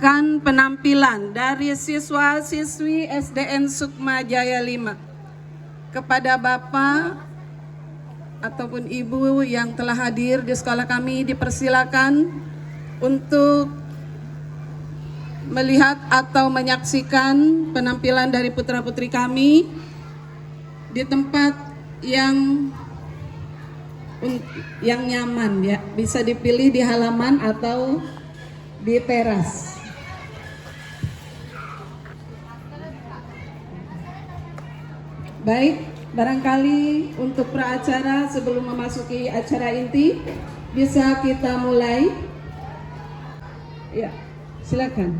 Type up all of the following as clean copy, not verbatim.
menyaksikan penampilan dari siswa-siswi SDN Sukma Jaya 5. Kepada Bapak ataupun Ibu yang telah hadir di sekolah kami, dipersilakan untuk melihat atau menyaksikan penampilan dari putra-putri kami di tempat yang nyaman ya, bisa dipilih di halaman atau di teras. Baik, barangkali untuk praacara sebelum memasuki acara inti bisa kita mulai. Ya, silakan.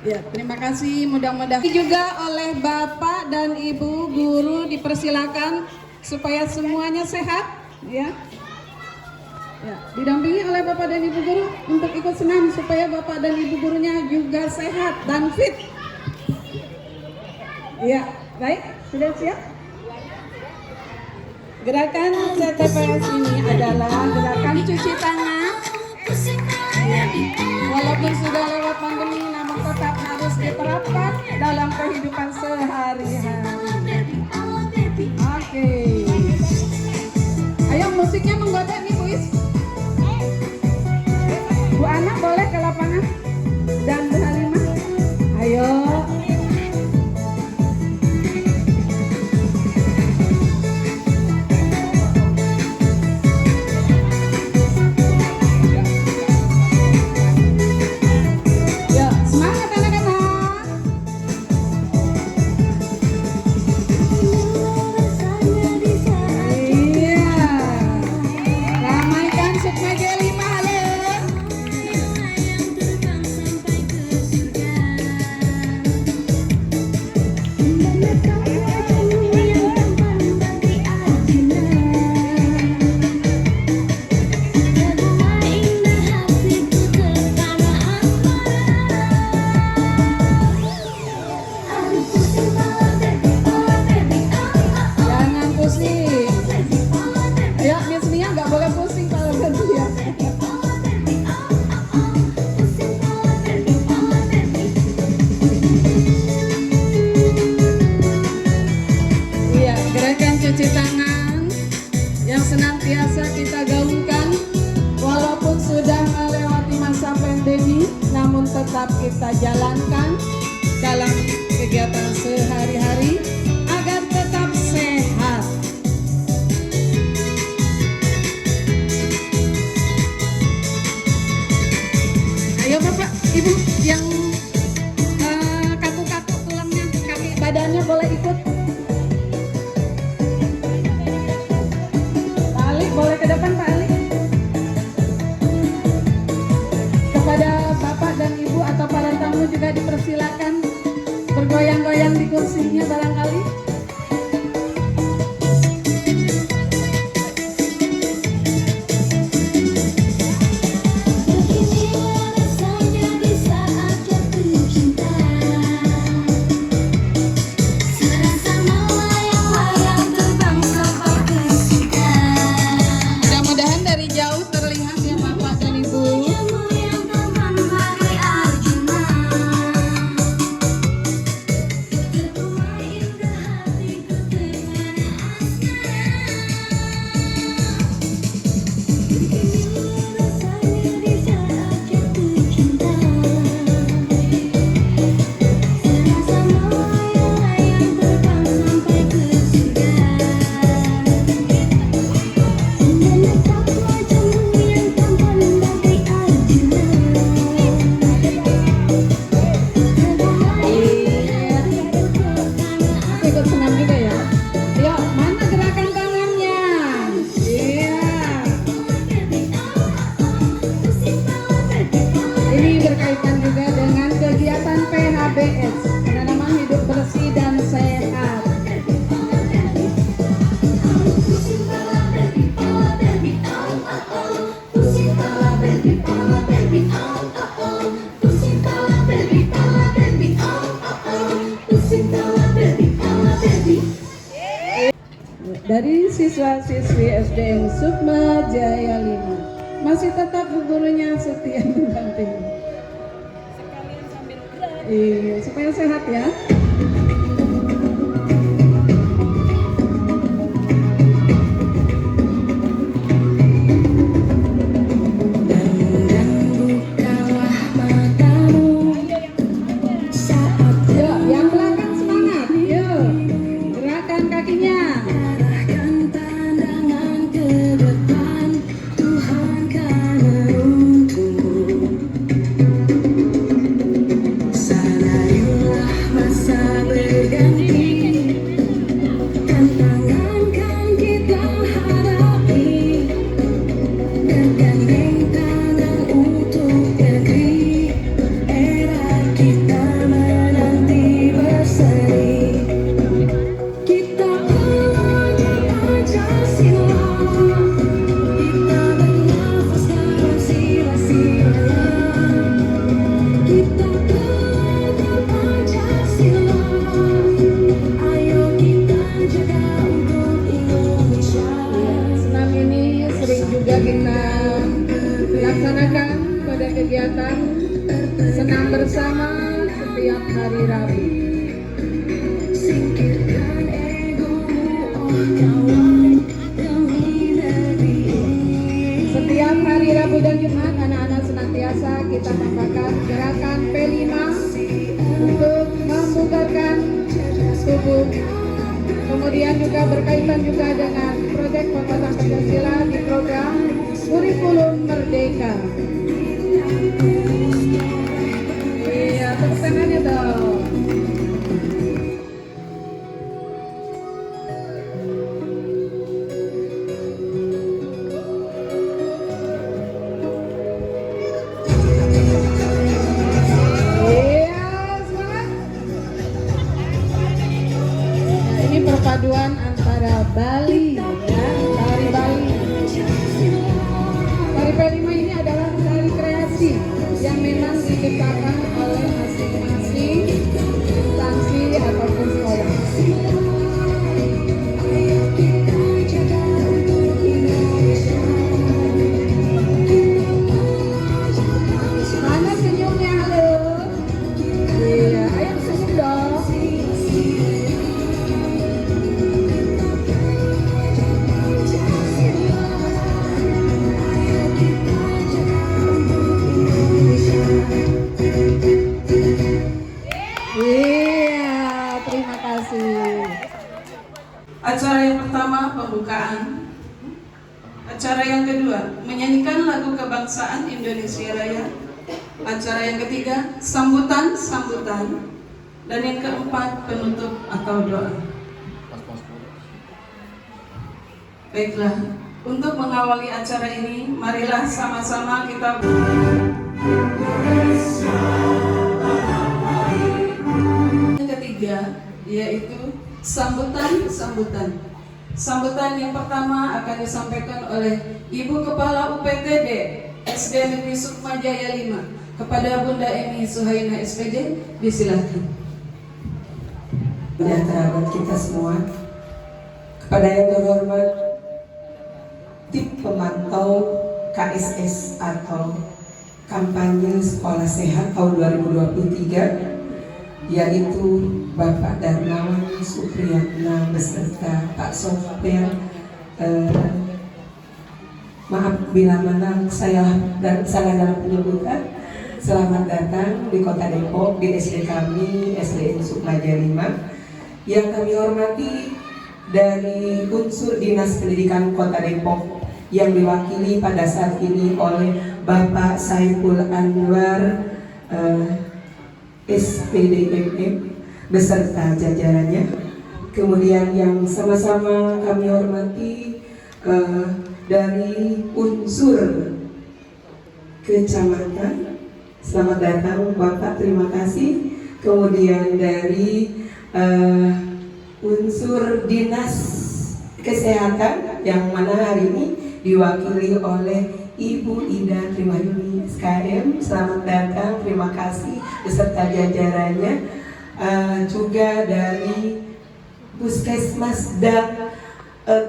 Ya, terima kasih. Mudah-mudahan juga oleh Bapak dan Ibu guru dipersilakan supaya semuanya sehat, ya. Ya, didampingi oleh Bapak dan Ibu guru untuk ikut senam supaya Bapak dan Ibu gurunya juga sehat dan fit. Ya, baik, sudah siap? Gerakan CTPS ini adalah gerakan cuci tangan. Ya. Walaupun sudah lewat pandemi, namun tetap harus diterapkan dalam kehidupan sehari-hari. Oke. Ayo, musiknya menggoda nih, Buis. 1, tetap kita jalankan dalam kegiatan sehari-hari agar tetap sehat. Ayo Bapak, Ibu yang kaku-kaku tulangnya, kaki badannya boleh ikut. Pak Ali boleh ke depan, Pak Ali. Kepada Bapak dan Ibu atau para tamu juga dipersilakan bergoyang-goyang di kursinya barangkali. Mudah-mudahan dari jauh terlihat ya Bapak dan Ibu. Ikut senam juga ya. Yuk, mana gerakan tangannya? Iya. Ini berkaitan juga dengan kegiatan PHBS, penanaman hidup bersih dan sehat. Dari siswa-siswi SDN Sukma Jaya 5 masih tetap gurunya setia mendampingi. Iya, supaya sehat ya. Yuk, yang belakang semangat. Yuk, gerakan kakinya. Senam ini sering juga kita laksanakan pada kegiatan senam bersama setiap hari Rabu. Setiap hari Rabu dan Jumat anak-anak senantiasa kita tambahkan gerakan P5 untuk membugarkan tubuh. Kemudian juga berkaitan juga dengan proyek penguatan Pancasila di program Kurikulum Merdeka. Iya, tepuk tangannya dong. Perpaduan antara Bali dan tari Bali. Tari P5 ini adalah tari kreasi yang memang diciptakan oleh masing-masing instansi ataupun sekolah. Mana senyumnya, halo? Iya, ayo senyum dong. Indonesia. Kebangsaan Indonesia Raya. Acara yang ketiga, sambutan. Dan yang keempat, penutup atau doa. Baiklah, untuk mengawali acara ini, marilah sama-sama kita yang ketiga, yaitu sambutan. Sambutan yang pertama akan disampaikan oleh Ibu Kepala UPTD SD Negeri Sukmajaya 5 kepada Bunda Emi Suhaina SPD. Disilakan. Sejahtera buat kita semua. Kepada yang terhormat tim pemantau KSS atau kampanye sekolah sehat tahun 2023, yaitu Bapak Darmawan Supriyatna beserta Pak Sofyan. Maaf bila mana saya salah dalam penyebutan. Selamat datang di Kota Depok, di SD kami, SDN Sukmajaya 5. Yang kami hormati dari unsur Dinas Pendidikan Kota Depok yang diwakili pada saat ini oleh Bapak Saiful Anwar SPDMM beserta jajarannya. Kemudian yang sama-sama kami hormati dari unsur kecamatan, selamat datang Bapak, terima kasih. Kemudian dari unsur Dinas Kesehatan yang mana hari ini diwakili oleh Ibu Ida Trimayuni SKM, selamat datang, terima kasih beserta jajarannya. Juga dari Puskesmas dan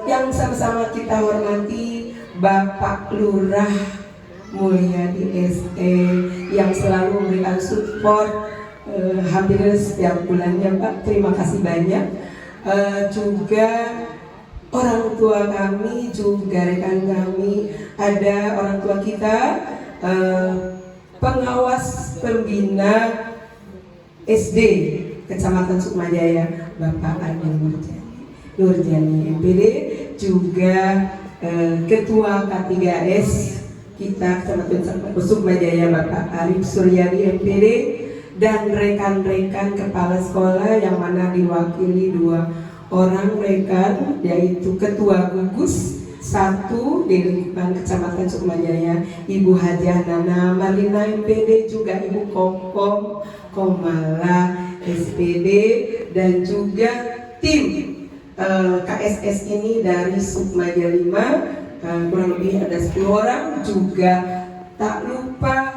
yang sama-sama kita hormati Bapak Lurah Mulyadi SE yang selalu memberikan support hampir setiap bulannya Pak, terima kasih banyak. Juga orang tua kami, juga rekan kami, ada orang tua kita, pengawas pembina SD Kecamatan Sukmajaya Bapak Adi Nurjani MPD, juga Ketua K3S kita Kecamatan Sukmajaya Bapak Arif Suryadi MPD, dan rekan-rekan kepala sekolah yang mana diwakili 2 orang rekan, yaitu Ketua Gugus 1 di lingkungan Kecamatan Sukmajaya Ibu Hajah Nana Malina MPD, juga Ibu Kompom Komala SPD, dan juga tim KSS ini dari Sukmajaya 5, kurang lebih ada 10 orang. Juga tak lupa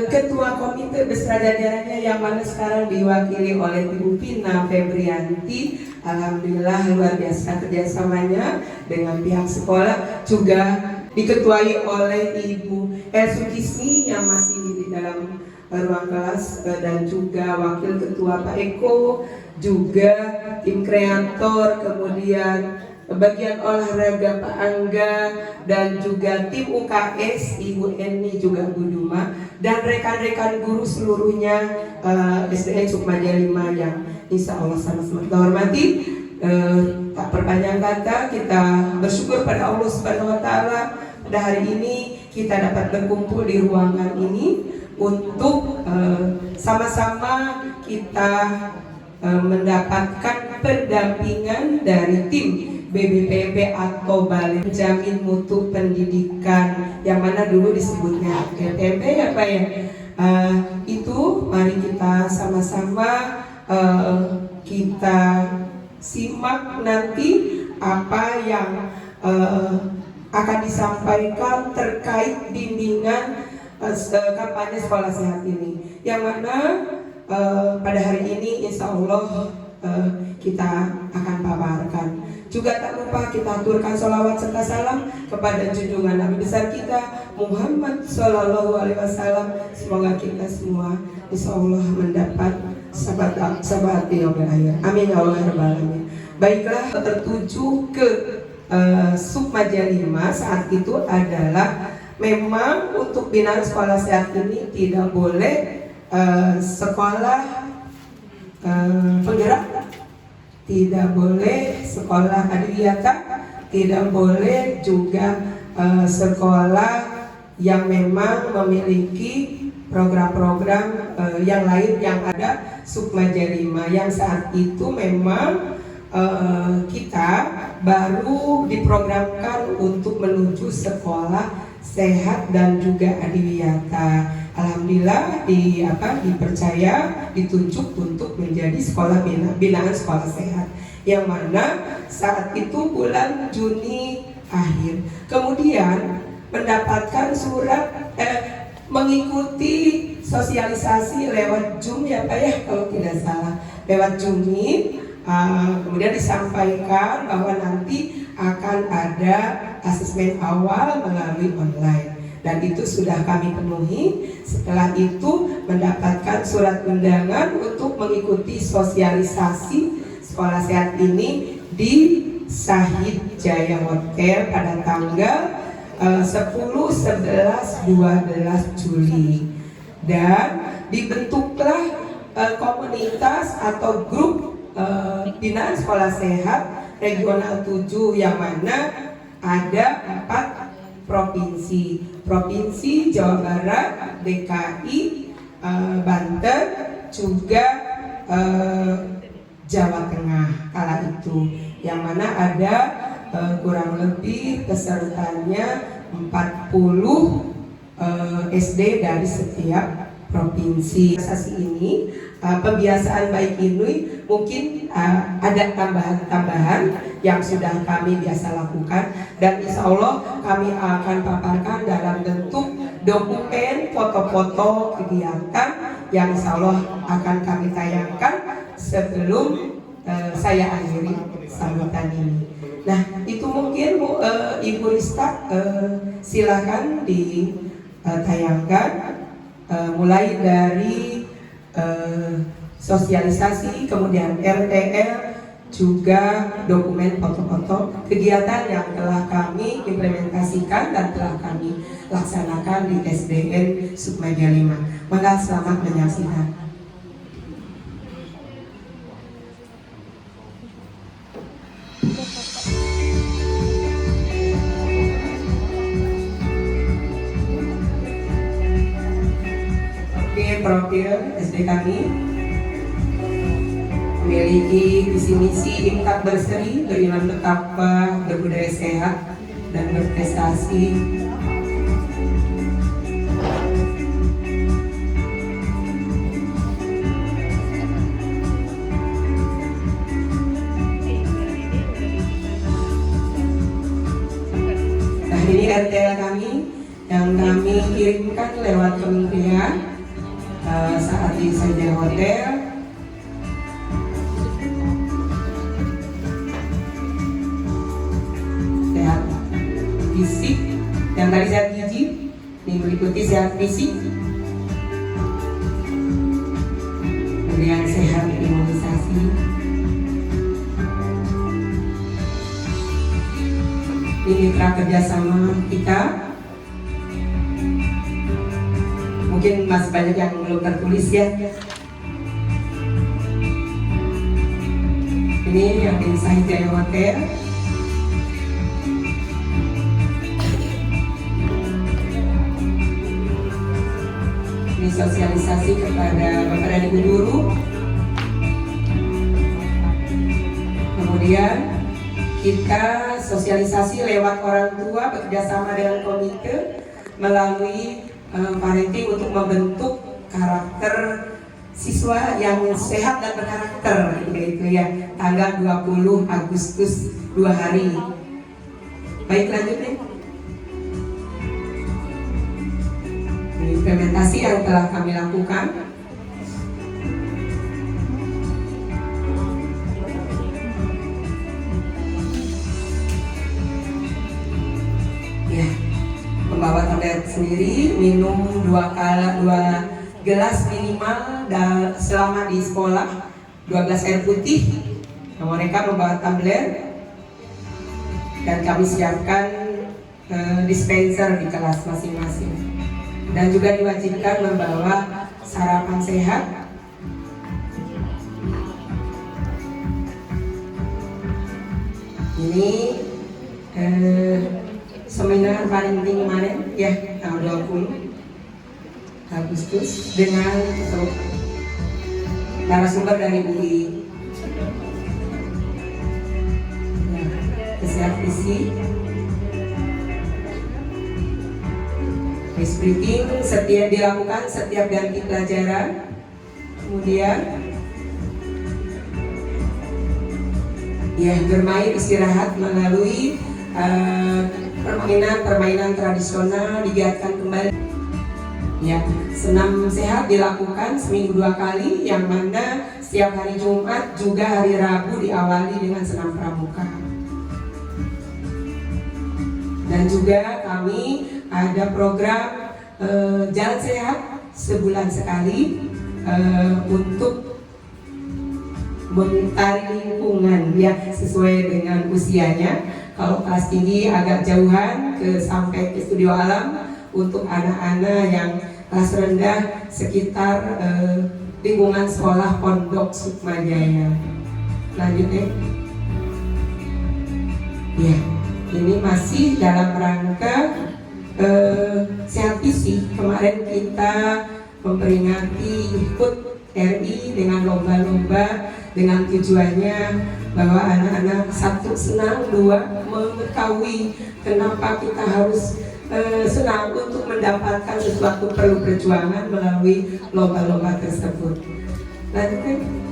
Ketua Komite beserta jajarannya yang mana sekarang diwakili oleh Ibu Pina Febrianti. Alhamdulillah luar biasa kerjasamanya dengan pihak sekolah, juga diketuai oleh Ibu Sukisni yang masih di dalam ruang kelas, dan juga Wakil Ketua Pak Eko, juga tim kreator, kemudian bagian olahraga Pak Angga, dan juga tim UKS Ibu Eni, juga Bu Duma, dan rekan-rekan guru seluruhnya SDN Sukmajaya 5 yang insya Allah sama-sama kita hormati. Tak perpanjang kata, kita bersyukur pada Allah Subhanahu Wa Taala pada hari ini kita dapat berkumpul di ruangan ini untuk sama-sama kita mendapatkan pendampingan dari tim BBPB atau Balai Penjamin Mutu Pendidikan yang mana dulu disebutnya BPP ya Pak ya. Itu mari kita sama-sama kita simak nanti apa yang akan disampaikan terkait bimbingan kampanye sekolah sehat ini, yang mana pada hari ini insya Allah kita akan paparkan. Juga tak lupa kita aturkan sholawat serta salam kepada junjungan Nabi besar kita Muhammad Sallallahu Alaihi Wasallam. Semoga kita semua insya Allah mendapat sahabat di yaumil akhir. Amin ya Allah ya rabbal alamin. Baiklah, tertuju ke Sukmajaya 5 saat itu adalah memang untuk binaan sekolah sehat ini tidak boleh sekolah penggerak, tidak boleh sekolah adiwiyata, tidak boleh juga sekolah yang memang memiliki program-program yang lain yang ada Sukma J5 yang saat itu memang kita baru diprogramkan untuk menuju sekolah sehat dan juga adiwiyata. Alhamdulillah dipercaya, ditunjuk untuk menjadi sekolah binaan sekolah sehat, yang mana saat itu bulan Juni akhir. Kemudian mendapatkan surat mengikuti sosialisasi lewat Zoom ya Pak ya, kalau tidak salah, lewat Zoom. Kemudian disampaikan bahwa nanti akan ada asesmen awal melalui online, dan itu sudah kami penuhi. Setelah itu mendapatkan surat undangan untuk mengikuti sosialisasi sekolah sehat ini di Sahid Jaya Hotel pada tanggal 10, 11, 12 Juli, dan dibentuklah komunitas atau grup binaan sekolah sehat regional 7, yang mana ada 4 provinsi Jawa Barat, DKI, Banten, juga Jawa Tengah kala itu, yang mana ada kurang lebih pesertanya 40 SD dari setiap provinsi. Sesi ini pembiasaan baik ini mungkin ada tambahan-tambahan yang sudah kami biasa lakukan, dan insya Allah kami akan paparkan dalam bentuk dokumen foto-foto kegiatan yang insya Allah akan kami tayangkan sebelum saya akhiri sambutan ini. Nah, itu mungkin Ibu Rista, silakan ditayangkan mulai dari sosialisasi, kemudian RTL, juga dokumen foto-foto kegiatan yang telah kami implementasikan dan telah kami laksanakan di SDN Sukma J5. Maka selamat menyaksikan. Profil SD kami memiliki visi misi imtak berseri, beriman bertakwa, berbudaya sehat, dan berprestasi. Nah, ini RTL kami yang kami kirimkan lewat kementerian saat di Sahid Hotel. Sehat fisik yang tadi sehat gizi, ini meliputi sehat fisik, kemudian sehat imunisasi, ini mitra kerjasama kita. Mungkin masih banyak yang belum tertulis ya. Ini yang di Sahid Jaya Hotel. Ini sosialisasi kepada Bapak dan Ibu guru. Kemudian kita sosialisasi lewat orang tua bekerjasama dengan komite melalui parenting untuk membentuk karakter siswa yang sehat dan berkarakter, gitu ya. Tanggal 20 Agustus 2 hari. Baik, lanjut nih. Implementasi yang telah kami lakukan. Ya. Membawa tablet sendiri, minum 2 gelas minimal selama di sekolah, 12 air putih. Nah, mereka membawa tablet dan kami siapkan dispenser di kelas masing-masing, dan juga diwajibkan membawa sarapan sehat. Ini seminar parenting kemarin ya tanggal 20 Agustus dengan narasumber dari UI. Siap isi Ice breathing setiap dilakukan setiap ganti pelajaran. Kemudian ya bermain istirahat melalui permainan tradisional digiatkan kembali. Ya, senam sehat dilakukan seminggu 2 kali, yang mana setiap hari Jumat juga hari Rabu diawali dengan senam pramuka. Dan juga kami ada program jalan sehat sebulan sekali untuk mengitari lingkungan ya sesuai dengan usianya. Kalau kelas tinggi agak jauhan sampai ke studio alam. Untuk anak-anak yang kelas rendah sekitar lingkungan sekolah Pondok Sukmajaya. Lanjutnya. Ya. Ini masih dalam rangka sehat fisik. Kemarin kita memperingati HUT RI dengan lomba-lomba dengan tujuannya bahwa anak-anak satu senang, dua mengetahui kenapa kita harus senang untuk mendapatkan sesuatu perlu perjuangan melalui lomba-lomba tersebut. Lanjutkan.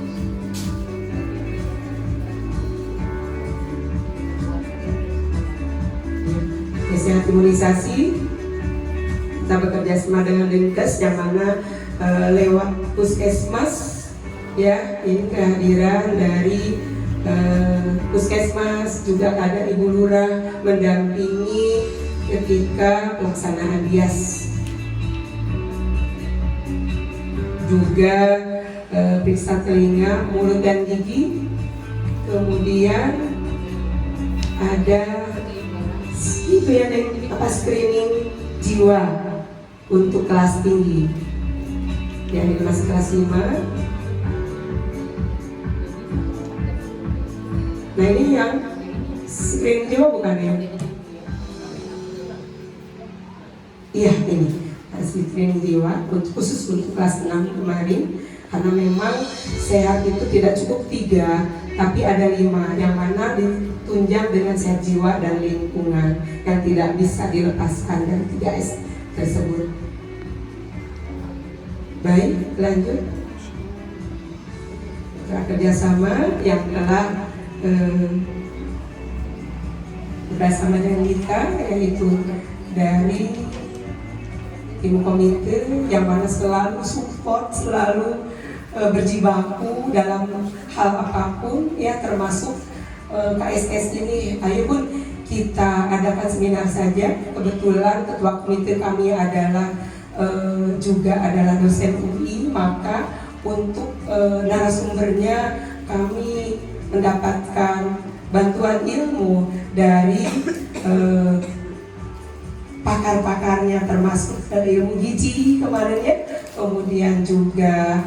Sehat imunisasi kita bekerja sama dengan Dinkes yang mana lewat puskesmas ya, ini kehadiran dari puskesmas, juga ada Ibu Lurah mendampingi ketika pelaksanaan bias, juga periksa telinga, mulut dan gigi. Kemudian ada itu ya, screening jiwa untuk kelas tinggi. Yang ini masih kelas 5. Nah ini yang screening jiwa bukan ya? Iya ini masih screening jiwa khusus untuk kelas 6 kemarin. Karena memang sehat itu tidak cukup 3, tapi ada 5 yang mana ditunjang dengan sehat jiwa dan lingkungan yang tidak bisa dilepaskan dari 3S tersebut. Baik, lanjut. Kita kerjasama yang telah bersama dengan kita, yaitu dari tim komite yang mana selalu support, selalu berjibaku dalam hal apapun ya, termasuk KSS ini. Ayo pun kita adakan seminar saja. Kebetulan ketua komite kami adalah juga adalah dosen UI, maka untuk narasumbernya kami mendapatkan bantuan ilmu dari pakar-pakarnya, termasuk ilmu gizi kemarin ya, kemudian juga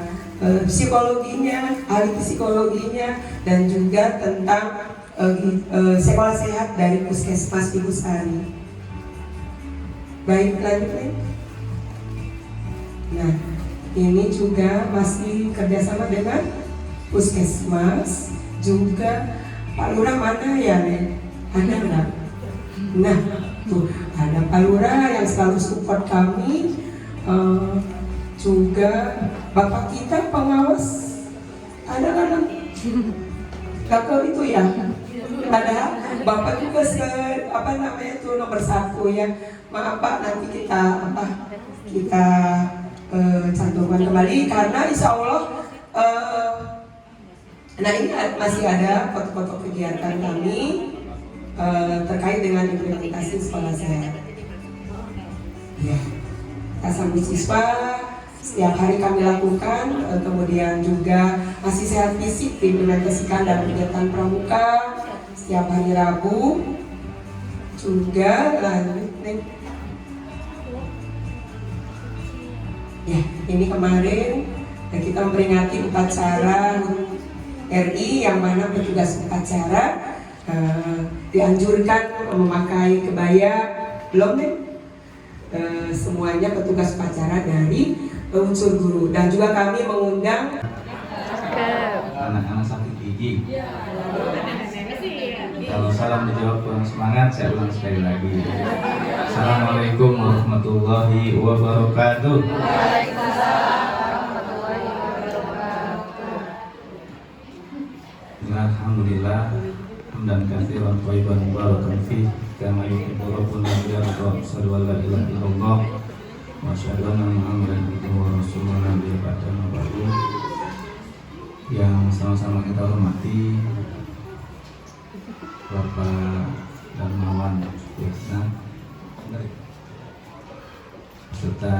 psikologinya, ahli psikologinya, dan juga tentang sekolah sehat dari puskesmas Ibu Sari. Baik, lanjutnya. Nah, ini juga masih kerjasama dengan puskesmas, juga Pak Lurah mana ya, Nek? Ada nggak? Nah, tuh ada Pak Lurah yang selalu support kami, juga Bapak kita pengawas ada kan? Kakak itu ya. Padahal Bapak juga itu nomor 1 ya. Maaf Pak, nanti kita cantumkan kembali karena insya Allah. Nah ini masih ada foto-foto kegiatan kami terkait dengan implementasi sekolah sehat. Ya, kita sambut siswa. Setiap hari kami lakukan, kemudian juga masih sehat fisik diimplementasikan dalam kegiatan pramuka setiap hari Rabu. Juga lanjut nih. Ya, ini kemarin kita memperingati upacara RI yang mana petugas upacara dianjurkan memakai kebaya belum nih semuanya petugas upacara dari unsur guru, dan juga kami mengundang anak-anak sakit gigi. Kalau salam dijawab kurang semangat, saya ulang sekali lagi. Assalamualaikum warahmatullahi wabarakatuh. Alhamdulillah, hamdan katsiran thayyiban mubarakan fi kama yuhibbu rabbuna wa yarda. Asyhadu an la ilaha illallah wa asyhadu anna Muhammadan abduhu wa rasuluhu nabiyyi ba'da ba'du. Yang sama-sama kita hormati Bapak Darmawan Sukresna serta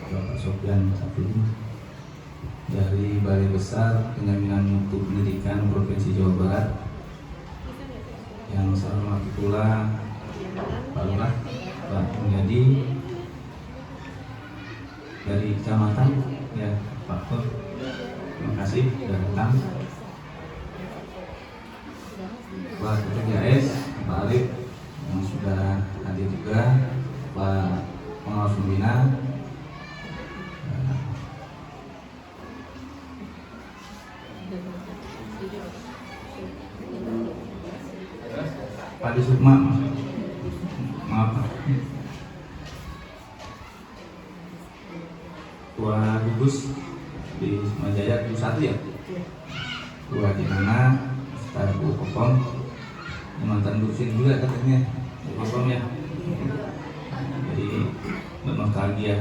Bapak Sofyan Safiri dari Balai Besar Penjaminan Mutu Pendidikan Provinsi Jawa Barat. Yang saya hormati pula Pak Lurah, Pak Mulyadi dari kecamatan, ya Pak Tur, terima kasih sudah datang. Pak Ketua S, Pak Alif yang sudah hadir juga, Pak Pengawas Pembina, Pak Disukma, maaf, Tua Gugus di Majaya 21 ya, Tua Jinana, Ustaz Bu Kopong, mantan dosen juga katanya Bu Kopong ya, jadi bernostalgia.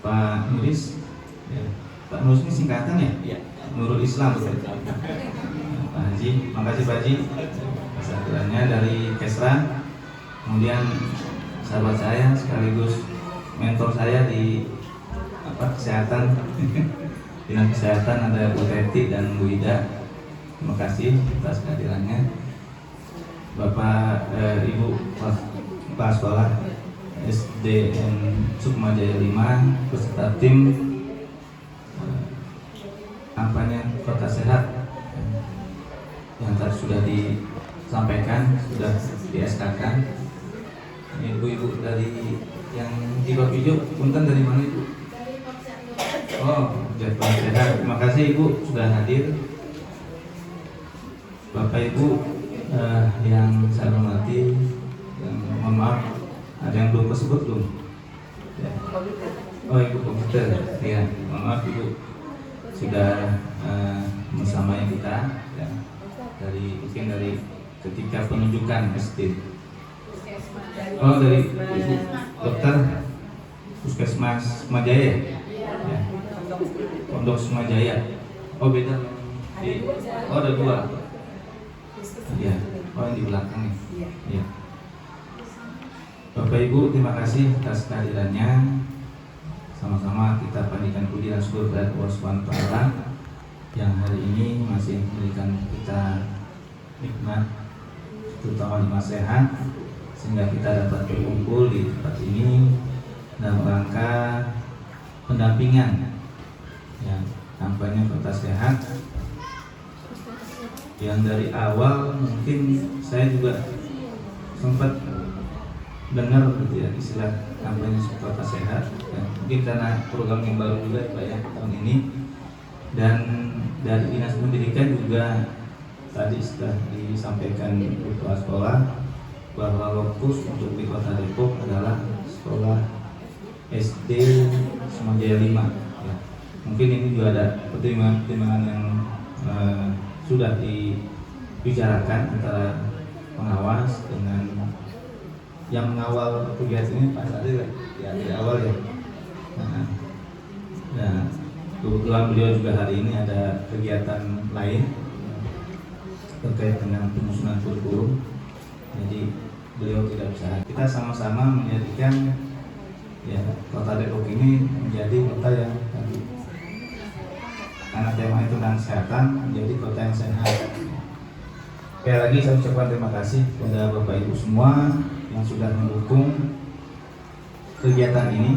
Pak Nuris, ya. Pak Nuris ini singkatan ya? Nurul Islam. Pak Haji, makasih Pak Haji kesatuannya dari Kesra. Kemudian sahabat saya sekaligus mentor saya di kesehatan, dinas kesehatan, ada Bu Teti dan Bu Ida. Terima kasih atas kehadirannya. Bapak Ibu Kepala Sekolah SDN Sukma Jaya 5 beserta tim kampanye Kota Sehat yang tadi sudah disampaikan, sudah di-SK-kan. Ibu-ibu dari yang di bawah hijau, punten dari mana Ibu? Oh, Jadwal Sehat. Terima kasih Ibu sudah hadir. Bapak Ibu yang saya hormati, yang mohon maaf ada yang belum tersebut belum? Ya. Oh Ibu komputer, ya mohon maaf Ibu sudah bersamanya kita ya, mungkin dari ketika penunjukan SD. Oh dari Ibu Dokter Puskesmas Sukmajaya ya. Pondok Sukmajaya. Oh beda. Oh ada dua. Ya. Oh yang di belakang nih. Ya. Bapak Ibu terima kasih atas kehadirannya. Sama-sama kita panjatkan puji dan syukur kepada Allah Subhanahu wa Ta'ala yang hari ini masih memberikan kita nikmat, terutama nikmat sehat, sehingga kita dapat berkumpul di tempat ini dalam rangka pendampingan yang kampanye Kota Sehat yang dari awal mungkin saya juga sempat dengar gitu ya istilah kampanye Kota Sehat ya, mungkin karena program yang baru juga Pak ya tahun ini, dan dari Dinas Pendidikan juga tadi sudah disampaikan kepala sekolah bahwa lokus untuk di Kota Depok adalah sekolah SD Sukmajaya 5 ya. Mungkin ini juga ada pertimbangan yang sudah dibicarakan antara pengawas dengan yang mengawal kegiatan ini Pak Sadil ya dari awal ya. Nah, kebetulan beliau juga hari ini ada kegiatan lain terkait dengan penyusunan kurikulum, jadi beliau tidak bisa. Kita sama-sama menjadikan ya Kota Depok ini menjadi kota yang tadi karena tema itu tentang kesehatan menjadi kota yang sehat. Sekali lagi saya ucapkan terima kasih kepada Bapak Ibu semua yang sudah mendukung kegiatan ini,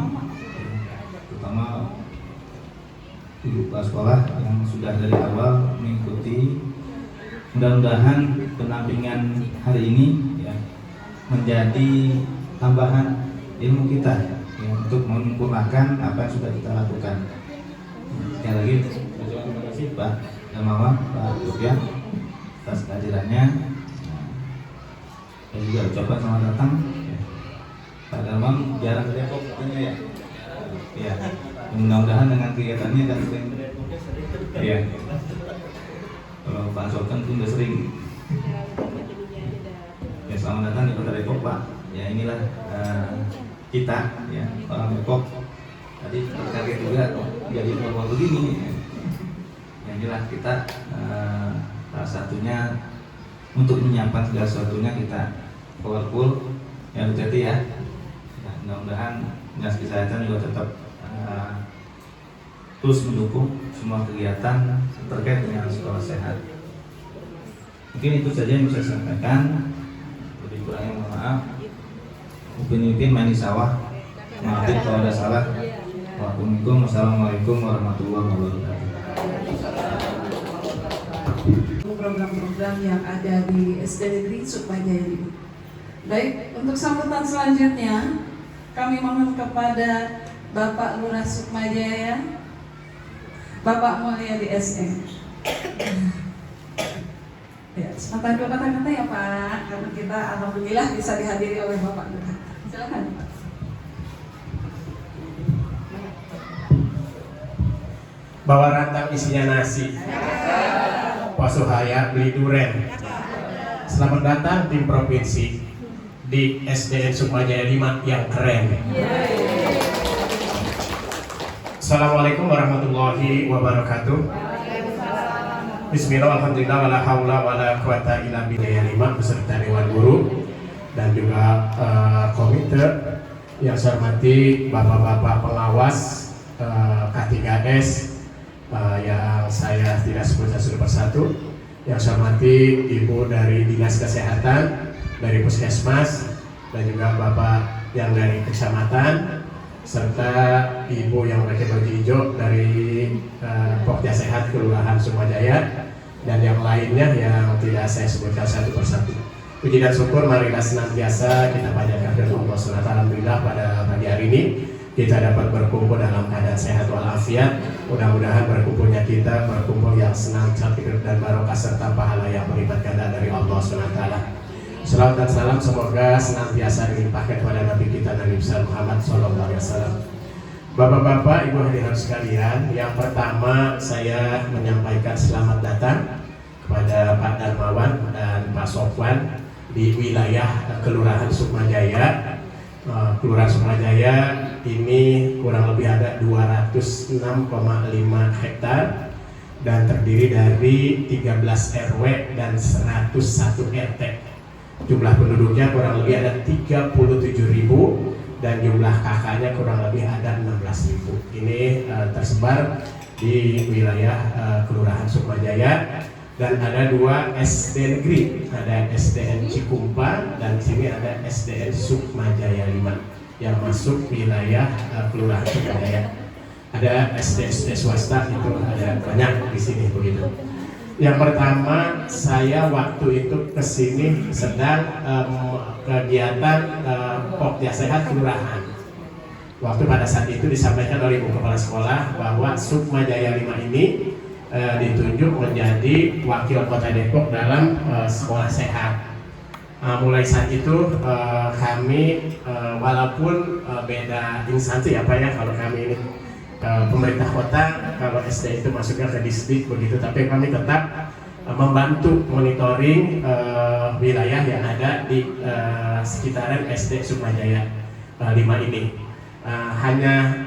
terutama ibu kepala sekolah yang sudah dari awal mengikuti mudah-mudahan pendampingan hari ini ya menjadi tambahan ilmu kita ya, untuk menyempurnakan apa yang sudah kita lakukan. Sekali lagi terima kasih Pak Darmawan, Pak Sofian atas kehadirannya. Saya juga ucapkan selamat datang ya. Pak Darmawan jarang ke Depok katanya ya. Ya, mudah-mudahan dengan kegiatannya dan sering ya. Kalau Pak Sofian pun udah sering. Ya, selamat datang di Kota Depok Pak. Ya inilah kita ya orang Depok. Tadi terkaget juga jadi normal begini. Yang jelas kita salah satunya untuk menyiapkan segala sesuatunya kita powerful ya, hati-hati ya. Nah, mudah-mudahan dinas kesehatan juga tetap terus mendukung semua kegiatan terkait dengan sekolah sehat. Mungkin itu saja yang bisa saya sampaikan. Lebih kurangnya mohon maaf. Upin main di sawah. Maafin kalau ada salah. Wassalamualaikum warahmatullahi wabarakatuh. Program-program yang ada di SD Negeri Sukmajaya ini. Baik, untuk sambutan selanjutnya kami mohon kepada Bapak Lurah Sukmajaya, Bapak Mulyadi SM. Ya, sebentar dua kata-kata ya Pak, karena kita alhamdulillah bisa dihadiri oleh Bapak Lurah. Silakan Pak. Bawa rantang isinya nasi, Pasuhaya beli duren. Selamat datang tim provinsi di SDN Sukmajaya 5 yang keren. Assalamualaikum warahmatullahi wabarakatuh. Bismillah, alhamdulillah, wala haula wala quwata illa billah 5 beserta Dewan Guru dan juga komite yang saya hormati bapak-bapak pengawas K3S yang saya tidak sebutkan satu persatu, yang saya hormati ibu dari dinas kesehatan, dari puskesmas, dan juga bapak yang dari kecamatan, serta ibu yang pakai baju hijau dari Pokja Sehat Kelurahan Sukmajaya, dan yang lainnya yang tidak saya sebutkan satu persatu. Puji dan syukur marilah senantiasa kita panjatkan kepada Allah SWT. Alhamdulillah pada pagi hari ini kita dapat berkumpul dalam keadaan sehat walafiat. Mudah-mudahan berkumpulnya kita berkumpul yang senang, cantik dan barokah serta pahala yang berlipat ganda dari Allah SWT. Salawat dan salam semoga senantiasa dilimpahkan kepada Nabi kita Nabi besar Muhammad SAW. Bapak-bapak, ibu hadirin sekalian, yang pertama saya menyampaikan selamat datang kepada Pak Darmawan dan Pak Sofwan di wilayah Kelurahan Sukmajaya. Kelurahan Sukmajaya ini kurang lebih ada 206,5 hektar dan terdiri dari 13 RW dan 101 RT. Jumlah penduduknya kurang lebih ada 37.000 dan jumlah KK-nya kurang lebih ada 16.000. Ini tersebar di wilayah Kelurahan Sukmajaya. Dan ada 2 SD negeri, ada SDN Cikumpa dan di sini ada SDN Sukmajaya 5 yang masuk wilayah Kelurahan Sukmajaya. Ada SD swasta itu ada banyak di sini begitu. Yang pertama, saya waktu itu kesini sedang kegiatan Pokja Sehat Kelurahan. Waktu pada saat itu disampaikan oleh Ibu Kepala Sekolah bahwa Sukmajaya 5 ini ditunjuk menjadi wakil kota Depok dalam sekolah sehat. Mulai saat itu kami walaupun beda instansi apa ya, kalau kami ini pemerintah kota, kalau SD itu masuknya ke distrik begitu, tapi kami tetap membantu monitoring wilayah yang ada di sekitaran SD Sukmajaya 5 ini. Hanya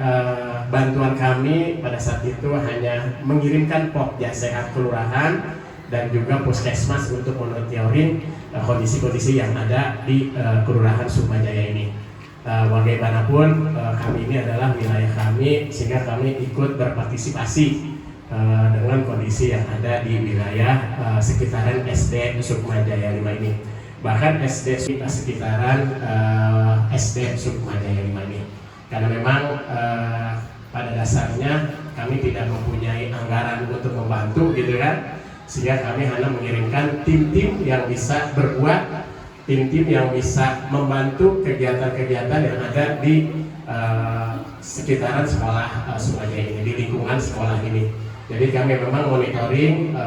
bantuan kami pada saat itu hanya mengirimkan Pokja Sehat Kelurahan dan juga puskesmas untuk monitoring kondisi-kondisi yang ada di Kelurahan Sukmajaya ini. Bagaimanapun kami ini adalah wilayah kami, sehingga kami ikut berpartisipasi dengan kondisi yang ada di wilayah sekitaran SD Sukmajaya 5 ini. Bahkan SD sekitaran SD Sukmajaya 5 ini. Karena memang pada dasarnya kami tidak mempunyai anggaran untuk membantu gitu kan, sehingga kami hanya mengirimkan tim-tim yang bisa berbuat, tim-tim yang bisa membantu kegiatan-kegiatan yang ada di sekitaran sekolah Sukmajaya ini, di lingkungan sekolah ini. Jadi kami memang monitoring,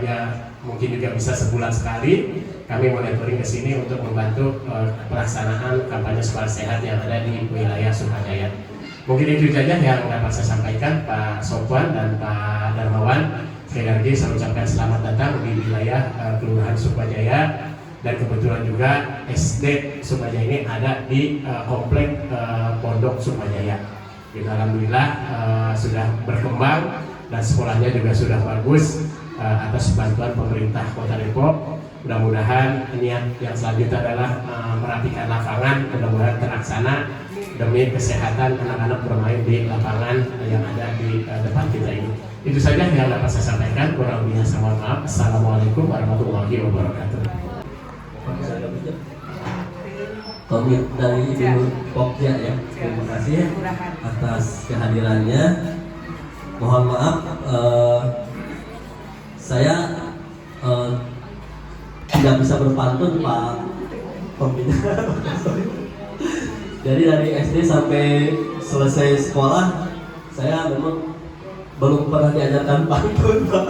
ya mungkin juga bisa sebulan sekali kami monitoring ke sini untuk membantu pelaksanaan kampanye sekolah sehat yang ada di wilayah Sukmajaya. Mungkin itu saja yang dapat saya sampaikan, Pak Sopwan dan Pak Darmawan. Sekali lagi saya ucapkan selamat datang di wilayah Kelurahan Sukmajaya, dan kebetulan juga SD Sukmajaya ini ada di komplek Pondok Sukmajaya. Alhamdulillah sudah berkembang dan sekolahnya juga sudah bagus atas bantuan pemerintah Kota Depok. Mudah-mudahan niat yang selanjutnya adalah merapikan lapangan, mudah-mudahan terlaksana demi kesehatan anak-anak bermain di lapangan yang ada di depan kita ini. Itu saja yang dapat saya sampaikan. Kurang lebihnya saya mohon maaf. Assalamualaikum warahmatullahi wabarakatuh. Komit dari Ibu Pokja ya, terima kasih atas kehadirannya. Mohon maaf, saya tidak bisa berpantun Pak Pembina. Jadi dari SD sampai selesai sekolah, saya memang belum pernah diajarkan pantun Pak.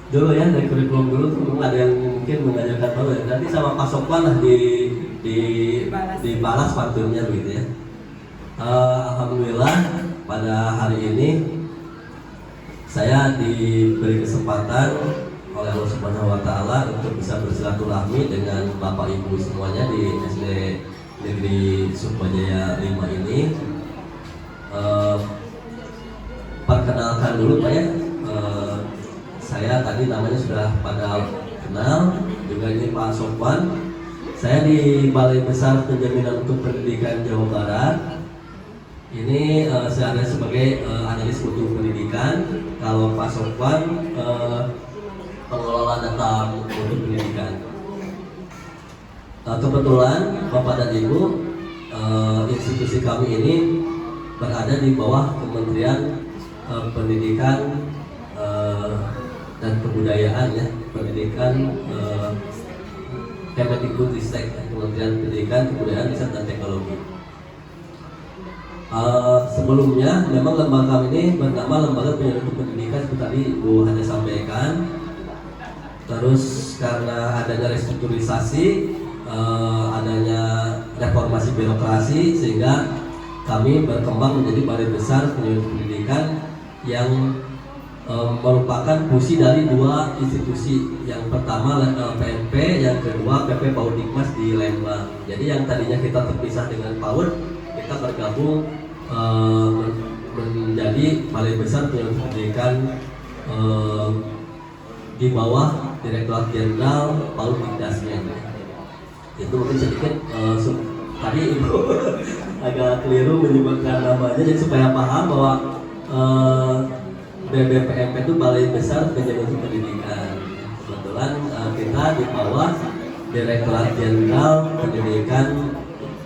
Dulu ya, dari kurikulum dulu tuh ada yang mungkin mengajarkan baru ya. Nanti sama Pak Sopwan lah dibalas pantunnya begitu ya. Alhamdulillah pada hari ini saya diberi kesempatan oleh Allah Subhanahu wa taala untuk bisa bersilaturahmi dengan Bapak Ibu semuanya di SD Negeri Sukmajaya 5 ini. Perkenalkan dulu Pak ya. Saya tadi namanya sudah pada kenal, juga ini Pak Sopwan. Saya di Balai Besar Penjaminan untuk Pendidikan Jawa Barat. Ini saya ada sebagai analis mutu pendidikan. Kalau Pak Sopwan pengelola data mutu pendidikan. Kebetulan Bapak dan Ibu, institusi kami ini berada di bawah Kementerian Pendidikan dan Kebudayaan ya, pendidikan Kemendikbudristek, Kementerian Pendidikan, Kebudayaan, Riset dan Teknologi. Sebelumnya memang lembaga kami ini bernama Lembaga Penyuluh Pendidikan seperti tadi Bu Hanya sampaikan. Terus karena adanya restrukturisasi, adanya reformasi birokrasi, sehingga kami berkembang menjadi Balai Besar Penyuluh Pendidikan yang merupakan fusi dari dua institusi. Yang pertama PMP, yang kedua PP PAUD Dikmas di Lembang. Jadi yang tadinya kita terpisah dengan PAUD, kita bergabung menjadi Balai Besar Penyuluh Pendidikan di bawah Direktorat Jenderal PAUD Dikdasmen. Itu mungkin sedikit tadi Ibu agak keliru menyebutkan namanya, jadi supaya paham bahwa BBPMP itu Balai Besar Penjaminan Pendidikan. Kebetulan kita di bawah Direktorat Jenderal Pendidikan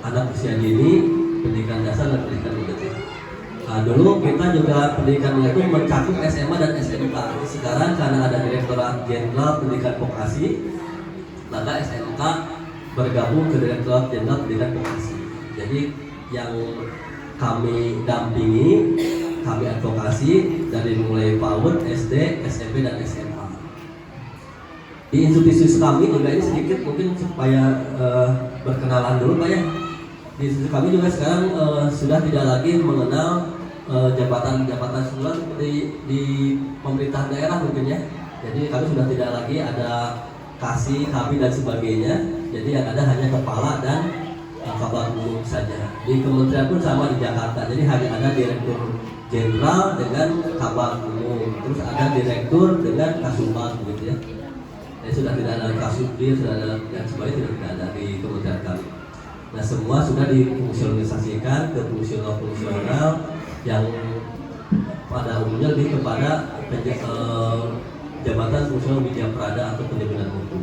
Anak Usia Dini, Pendidikan Dasar dan Pendidikan Menengah. Dulu kita juga pendidikannya itu mencakup SMA dan SMK. Sekarang karena ada Direktorat Jenderal Pendidikan Vokasi, maka SMK bergabung ke Direktorat Jenderal Pendidikan Vokasi. Jadi yang kami dampingi, kami advokasi dari mulai PAUD, SD, SMP, dan SMA. Di institusi kami juga ini sedikit mungkin supaya berkenalan dulu Pak ya. Di institusi kami juga sekarang sudah tidak lagi mengenal jabatan-jabatan semula seperti di pemerintah daerah mungkin ya. Jadi kami sudah tidak lagi ada kasih, kabid dan sebagainya. Jadi yang ada hanya kepala dan kabar umum saja. Di kementerian pun sama di Jakarta. Jadi hanya ada direktur jenderal dengan kabar umum, terus ada direktur dengan kasubag gitu ya. Jadi sudah tidak ada kasubdir, sudah ada dan sebagainya, tidak ada di kementerian kami. Nah semua sudah difungsionalisasikan ke fungsional yang pada umumnya lebih kepada jabatan fungsional widya prada atau penjaminan mutu.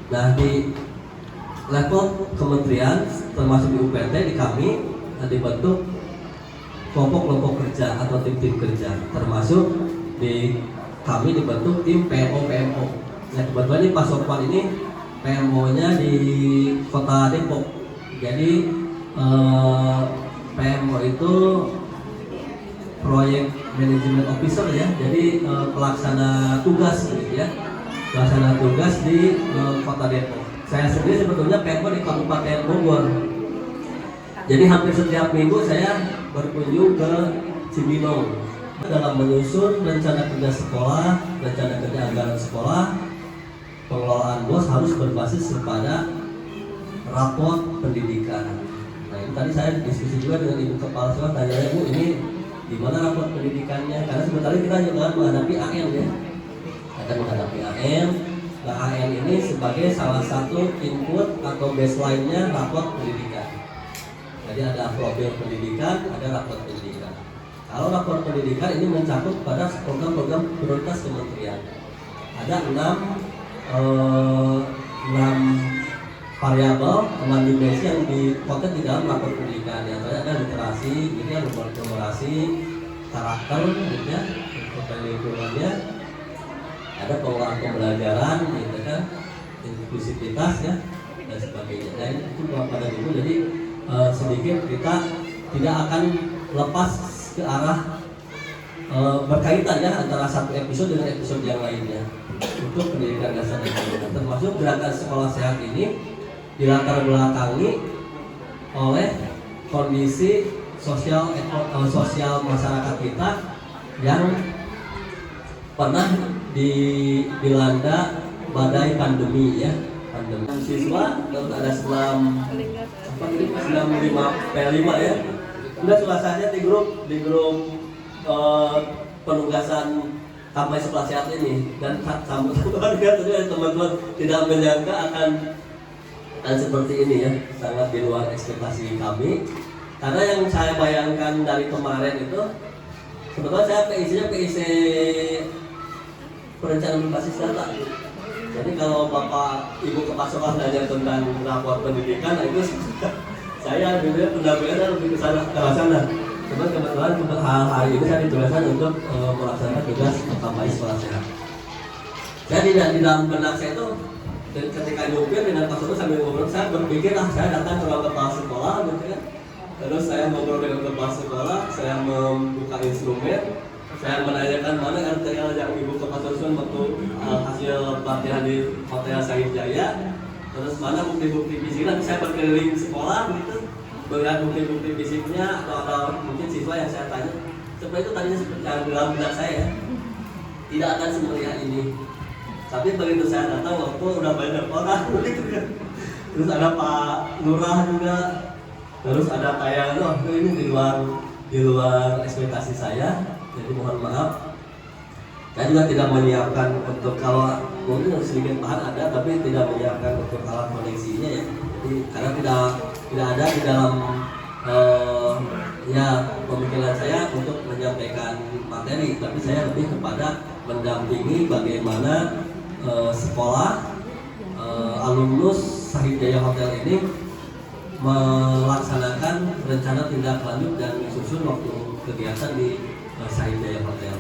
Nah di level kementerian termasuk di UPT di kami dibentuk kelompok-kelompok kerja atau tim-tim kerja, termasuk di kami dibentuk tim PMO. Nah kebetulan ini Pak Sofwan ini PMO-nya di Kota Depok. Jadi PMO itu Project Management Officer ya, jadi pelaksana tugas gitu ya, pelaksana tugas di Kota Depok. Saya sendiri sebetulnya PMO di Kabupaten Bogor. Jadi hampir setiap minggu saya berkunjung ke Cibinong dalam menyusun rencana kerja sekolah, rencana kerja anggaran sekolah. Pengelolaan BOS harus berbasis kepada raport pendidikan. Nah ini tadi saya diskusi juga dengan Ibu Kepala Sekolah, tanya Bu ini gimana raport pendidikannya? Karena sebenarnya kita juga menghadapi AN ya, akan menghadapi AN. Nah AN ini sebagai salah satu input atau baseline-nya raport pendidikan. Jadi ada profil pendidikan, ada raport pendidikan. Kalau raport pendidikan ini mencakup pada program-program prioritas kementerian. Ada 6 variabel 6 dimensi yang dipotret di dalam raport pendidikan. Yang terakhir ada literasi, gitu ya, numerasi, karakter, gitu ya, lingkungannya. Ada pengelolaan pembelajaran, gitu kan, inklusivitas ya, dan sebagainya. Dan itu pada itu jadi sedikit kita tidak akan lepas ke arah berkaitan ya antara satu episode dengan episode yang lainnya untuk pendidikan dasar dan menengah. Termasuk gerakan sekolah sehat ini dilatar belakangi oleh kondisi sosial masyarakat kita yang pernah dilanda badai pandemi ya. Siswa terus ada selam 5 ya. Udah selesainya di grup penugasan kampanye sekolah sehat ini, dan sambutan teman-teman tidak menyangka akan seperti ini ya, sangat di luar ekspektasi kami. Karena yang saya bayangkan dari kemarin itu sebetulnya saya PIC perencanaan berbasis data. Jadi kalau Bapak Ibu Kepala Sekolah nanya tentang rapor pendidikan, nah itu saya dulu pendampingannya lebih ke sana. Cuman kebetulan hari ini saya ditugaskan untuk melaksanakan tugas kampanye sekolah sehat. Saya di dalam benak saya itu ketika nyupir dengan Pak Soto sambil ngobrol, saya berpikir saya datang ke ruang kepala sekolah gitu kan. Terus saya ngobrol dengan kepala sekolah, saya membuka instrumen, saya menanyakan mana RTL yang Ibu Kepala Susun waktu hasil pelatihan di Hotel Said Jaya. Terus mana bukti-bukti fisik, nanti saya berkeliling sekolah gitu, melihat bukti-bukti fisiknya atau ada mungkin siswa yang saya tanya. Seperti itu tadinya seperti yang dalam benak saya tidak akan semeriah ini. Tapi begitu saya datang waktu udah banyak orang gitu kan. Terus ada Pak Lurah juga. Terus ada kayak ini di luar ekspektasi saya. Jadi mohon maaf. Saya juga tidak menyiapkan untuk kalau mungkin sedikit bahan ada, tapi tidak menyiapkan untuk alat koneksinya ya. Jadi karena tidak ada di dalam ya pemikiran saya untuk menyampaikan materi, tapi saya lebih kepada mendampingi bagaimana sekolah alumnus Said Jaya Hotel ini melaksanakan rencana tindak lanjut dan susun waktu kegiatan di Said Jaya Hotel.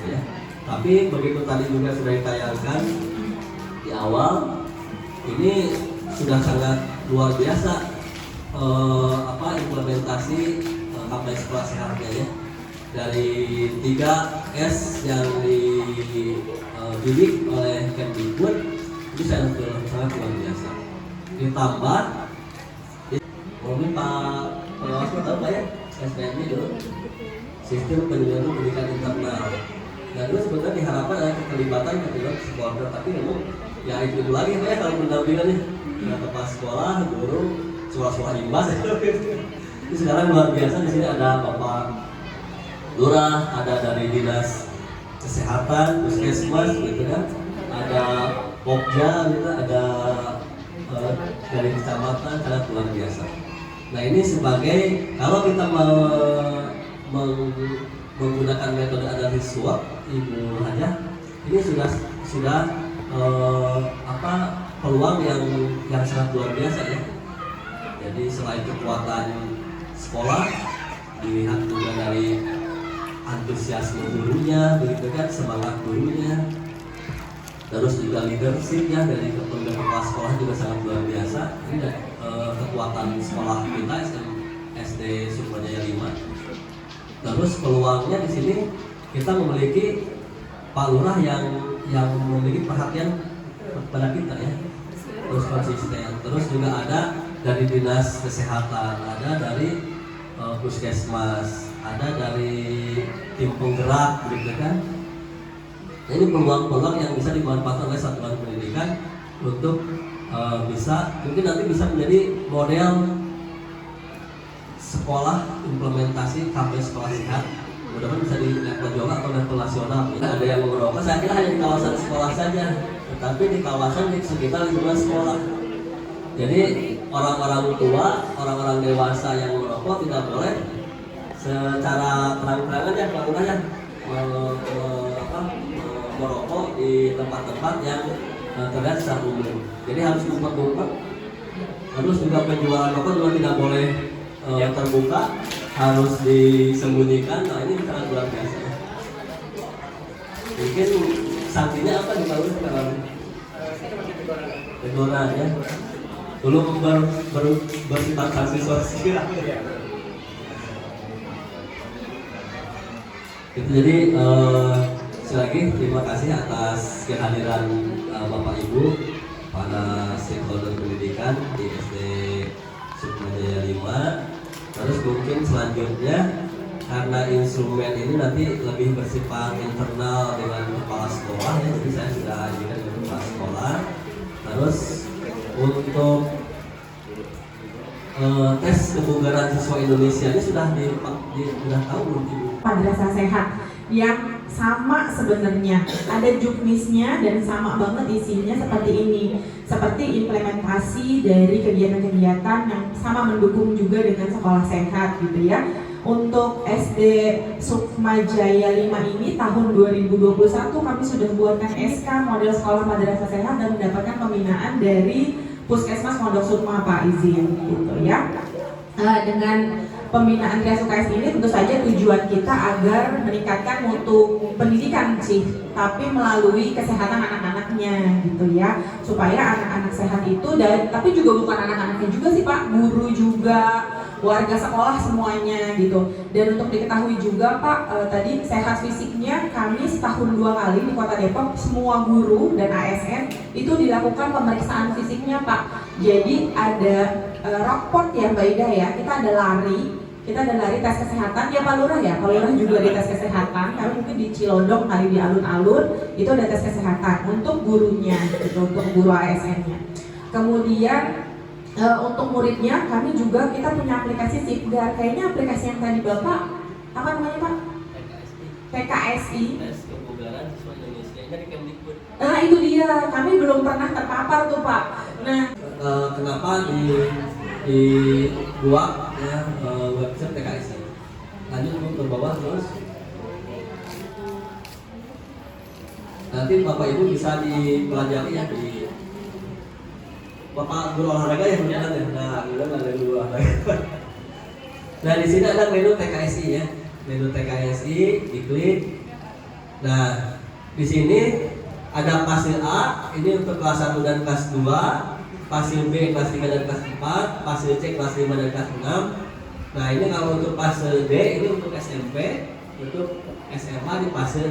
Ya. Tapi begitu tadi juga sudah ditayangkan di awal, ini sudah sangat luar biasa implementasi kampanye sekolah sehatnya ya. Dari 3S yang dididik oleh Kemdikbud itu sangat luar biasa. Ditambah mungkin Pak Pengawas tahu Pak ya, SPM dulu sistem penyuluhan pendidikan internal. Nah itu sebenarnya diharapkan ada keterlibatan ketika supporter, tapi memang ya itu lagi ya kalau pendampingannya ya, kepala sekolah, guru, sekolah imbas itu sekarang luar biasa. Di sini ada Bapak Lurah, ada dari dinas kesehatan, puskesmas gitu kan, ada Pokja gitu, ada dari kecamatan, sangat luar biasa. Nah ini sebagai kalau kita menggunakan metode analisis SWOT Ibu Haja, ini sudah peluang yang sangat luar biasa ya. Jadi selain kekuatan sekolah, dilihat juga dari antusiasme gurunya, begitu kan, semangat gurunya. Terus juga leadershipnya dari kepala sekolah juga sangat luar biasa. Ini kekuatan sekolah kita SD Sukmajaya 5. Terus peluangnya di sini kita memiliki Pak Lurah yang memiliki perhatian kepada kita ya, terus konsisten. Terus juga ada dari dinas kesehatan, ada dari puskesmas, ada dari tim penggerak, begitu kan. Nah, ini peluang-peluang yang bisa dimanfaatkan oleh satuan pendidikan untuk bisa mungkin nanti bisa menjadi model sekolah implementasi kampanye sekolah sehat. Mudah-mudahan bisa di level Jawa atau level nasional. Ada yang merokok, saya kira hanya di kawasan sekolah saja, tetapi di kawasan di sekitar lingkungan sekolah. Jadi orang-orang tua, orang-orang dewasa yang merokok tidak boleh secara terang-terangan ya melakukan ya merokok di tempat-tempat yang terlihat secara umum. Jadi harus ngumpet-ngumpet. Terus juga penjualan rokok juga tidak boleh terbuka, harus disembunyikan. Nah ini sangat luar biasa. Mungkin sanksinya apa di bawah sekarang? Teguran ya. Belum bersifat sanksi sosial. Itu jadi sekali lagi terima kasih atas kehadiran Bapak Ibu pada stakeholder pendidikan di SD Sukmajaya 5. Terus mungkin selanjutnya karena instrumen ini nanti lebih bersifat internal dengan kepala sekolah ya, jadi saya sudah ajukan dengan kepala sekolah. Terus untuk tes kebugaran siswa Indonesia ini sudah tahu belum Ibu? Madrasah sehat yang sama sebenarnya, ada juknisnya dan sama banget isinya seperti ini, seperti implementasi dari kegiatan-kegiatan yang sama mendukung juga dengan sekolah sehat gitu ya. Untuk SD Sukmajaya 5 ini tahun 2021 kami sudah buatkan SK model sekolah madrasah sehat dan mendapatkan pembinaan dari Puskesmas Pondok Sukma Pak izin gitu ya. Dengan pembinaan TSUKS ini tentu saja tujuan kita agar meningkatkan mutu pendidikan sih, tapi melalui kesehatan anak-anaknya gitu ya, supaya anak-anak sehat itu dan tapi juga bukan anak-anaknya juga sih Pak, guru juga, warga sekolah semuanya gitu. Dan untuk diketahui juga Pak, tadi sehat fisiknya kami setahun 2 kali di Kota Depok, semua guru dan ASN itu dilakukan pemeriksaan fisiknya Pak. Jadi ada raport ya Mbak Ida ya, kita ada lari tes kesehatan ya Pak Lurah ya, Pak Lurah juga di tes kesehatan, karena mungkin di Cilodong kali di alun-alun itu ada tes kesehatan untuk gurunya gitu, untuk guru ASN-nya. Kemudian untuk muridnya kami juga kita punya aplikasi Sipgar, kayaknya aplikasi yang tadi Bapak apa namanya Pak? PKSI. Tes kebugaran siswa Indonesia ini dari Kemdikbud. Nah itu dia, kami belum pernah terpapar tuh Pak. Nah kenapa dibuat ya website TKSI? Lanjut ke bawah terus. Nanti Bapak Ibu bisa dipelajari ya di Bapak guru olahraga ya benar ya. Nah, kemudian ada guru olahraga. Nah, di sini ada menu TKSI ya. Menu TKSI, diklik. Nah, di sini ada fasil A, ini untuk kelas 1 dan kelas 2, fasil B kelas 3 dan kelas 4, fasil C kelas 5 dan kelas 6. Nah, ini kalau untuk fasil D ini untuk SMP, untuk SMA di fasil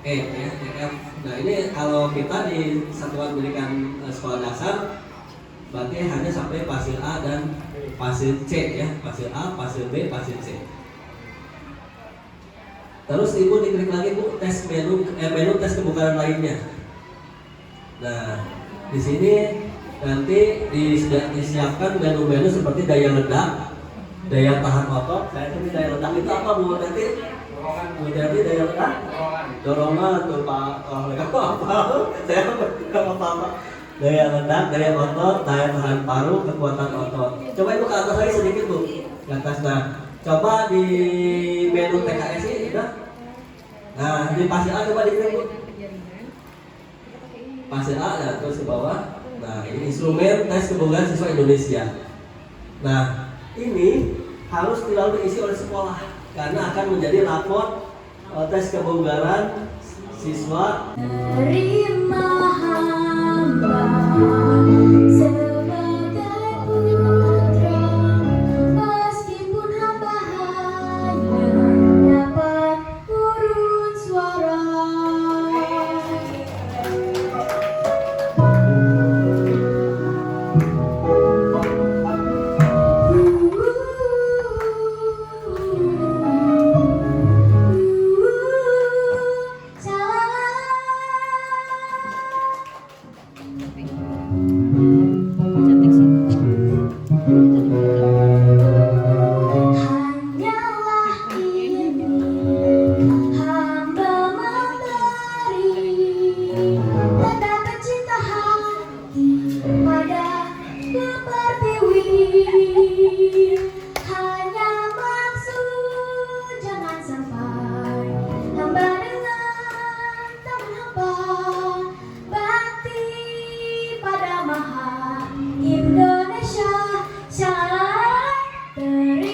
E ya, EF. Nah, ini kalau kita di satuan pendidikan sekolah dasar berarti hanya sampai fasil A dan fasil C ya, fasil A, fasil B, fasil C. Terus Ibu diklik lagi Bu tes menu tes kebugaran lainnya. Nah, di sini nanti disiapkan menu-menu seperti daya ledak, daya tahan otot. Saya tulis daya ledak itu apa Bu? Nanti menjadi daya ledak, dorongan tuh Pak. Oh, apa? Saya nggak apa-apa. Daya ledak, daya otot, daya tahan paru, kekuatan otot. Coba Ibu ke atas lagi sedikit Bu. Ke atas. Nah, coba di menu TKSI udah. Nah, di fasil A coba diklik Bu. Fasil A ya, terus ke bawah. Nah, ini instrumen tes kebugaran siswa Indonesia. Nah, ini harus selalu diisi oleh sekolah karena akan menjadi rapor tes kebugaran siswa. Terima hamba sebagai putra, meskipun hamba hanya dapat urut suara. Hanyalah ini hamba memberi tanda pencinta hati pada Bapa Tiwi. Hanya maksud jangan sampai hamba dengan tangan hamba bakti pada Maha Indonesia. Shalom.